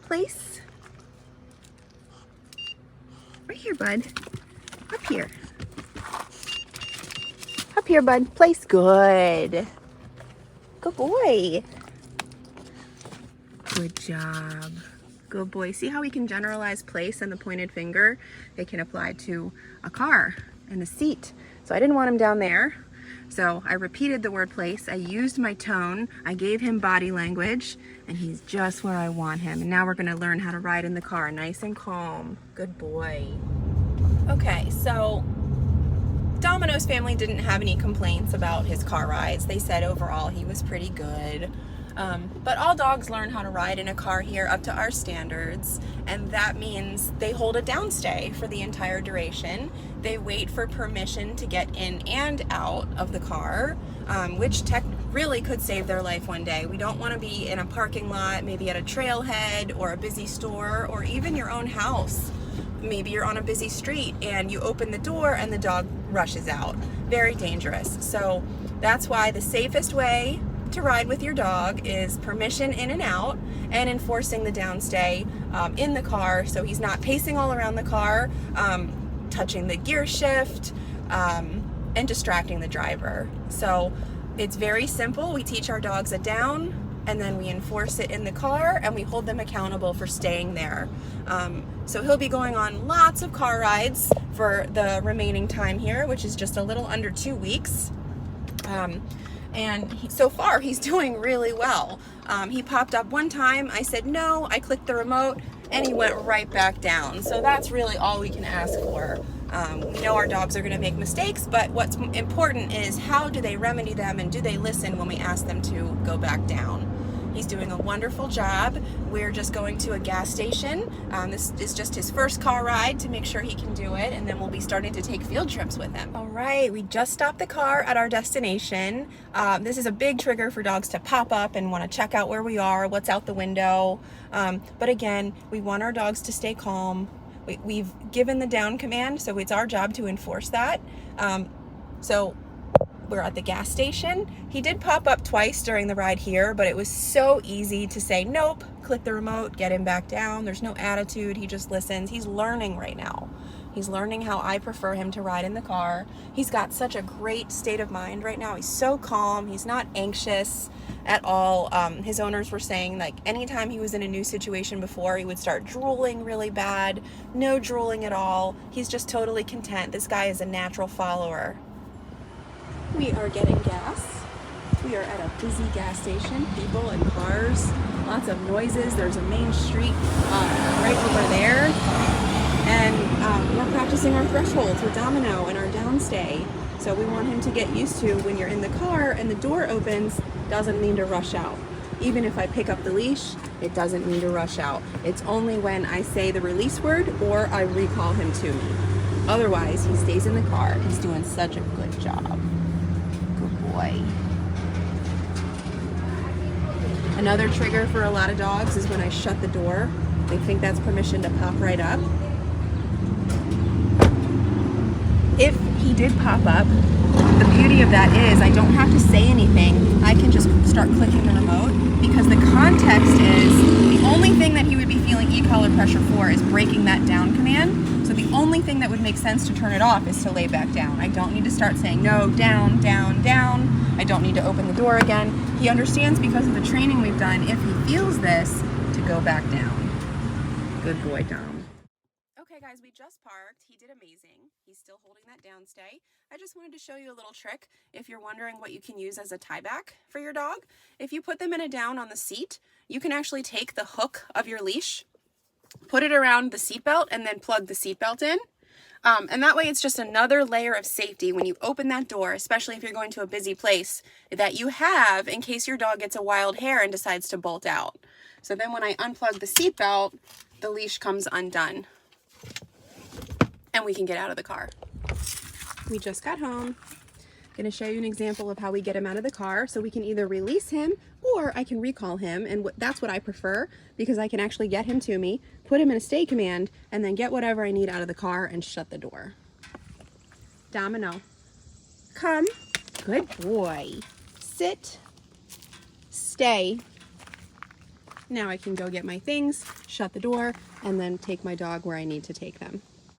place? Right here, bud. Up here. Up here, bud. Place. Good. Good boy. Good job. Good boy. See how we can generalize place and the pointed finger? They can apply to a car and a seat. So I didn't want him down there. So I repeated the word place. I used my tone. I gave him body language, and he's just where I want him. And now we're gonna learn how to ride in the car, nice and calm. Good boy. Okay, so Domino's family didn't have any complaints about his car rides. They said overall he was pretty good. But all dogs learn how to ride in a car here up to our standards, and that means they hold a downstay for the entire duration. They wait for permission to get in and out of the car, which really could save their life one day. We don't want to be in a parking lot, maybe at a trailhead or a busy store, or even your own house. Maybe you're on a busy street and you open the door and the dog rushes out. Very dangerous. So that's why the safest way to ride with your dog is permission in and out, and enforcing the downstay in the car so he's not pacing all around the car, touching the gear shift, and distracting the driver. So it's very simple. We teach our dogs a down, and then we enforce it in the car, and we hold them accountable for staying there. So he'll be going on lots of car rides for the remaining time here, which is just a little under 2 weeks. And so far he's doing really well. He popped up one time, I said no, I clicked the remote, and he went right back down. So that's really all we can ask for. We know our dogs are going to make mistakes, but what's important is how do they remedy them, and do they listen when we ask them to go back down. He's doing a wonderful job. We're just going to a gas station. This is just his first car ride to make sure he can do it, and then we'll be starting to take field trips with him. All right, we just stopped the car at our destination. This is a big trigger for dogs to pop up and want to check out where we are, what's out the window. But again, we want our dogs to stay calm. We've given the down command, so it's our job to enforce that. So we're at the gas station. He did pop up twice during the ride here, but it was so easy to say, nope, click the remote, get him back down. There's no attitude, he just listens. He's learning right now. He's learning how I prefer him to ride in the car. He's got such a great state of mind right now. He's so calm, he's not anxious at all. His owners were saying, like, anytime he was in a new situation before, he would start drooling really bad. No drooling at all. He's just totally content. This guy is a natural follower. We are getting gas. We are at a busy gas station, people and cars, lots of noises. There's a main street right over there. And we're practicing our thresholds with Domino and our downstay. So we want him to get used to when you're in the car and the door opens, doesn't mean to rush out. Even if I pick up the leash, it doesn't mean to rush out. It's only when I say the release word or I recall him to me. Otherwise, he stays in the car. He's doing such a good job. Boy. Another trigger for a lot of dogs is when I shut the door. They think that's permission to pop right up. If he did pop up, the beauty of that is I don't have to say anything. I can just start clicking the remote, because the context is the only thing that he would be feeling e-collar pressure for is breaking that down command. So the only thing that would make sense to turn it off is to lay back down. I don't need to start saying no, down, down, down. I don't need to open the door again. He understands, because of the training we've done, if he feels this, to go back down. Good boy, Dom. Okay guys, we just parked. He did amazing. He's still holding that downstay. I just wanted to show you a little trick if you're wondering what you can use as a tie back for your dog. If you put them in a down on the seat, you can actually take the hook of your leash, put it around the seatbelt, and then plug the seatbelt in. And that way it's just another layer of safety when you open that door, especially if you're going to a busy place, that you have in case your dog gets a wild hair and decides to bolt out. So then when I unplug the seatbelt, the leash comes undone and we can get out of the car. We just got home. I'm going to show you an example of how we get him out of the car. So we can either release him or I can recall him, and that's what I prefer, because I can actually get him to me, put him in a stay command, and then get whatever I need out of the car and shut the door. Domino, come. Good boy. Sit, stay, Now I can go get my things, shut the door, and then take my dog where I need to take them.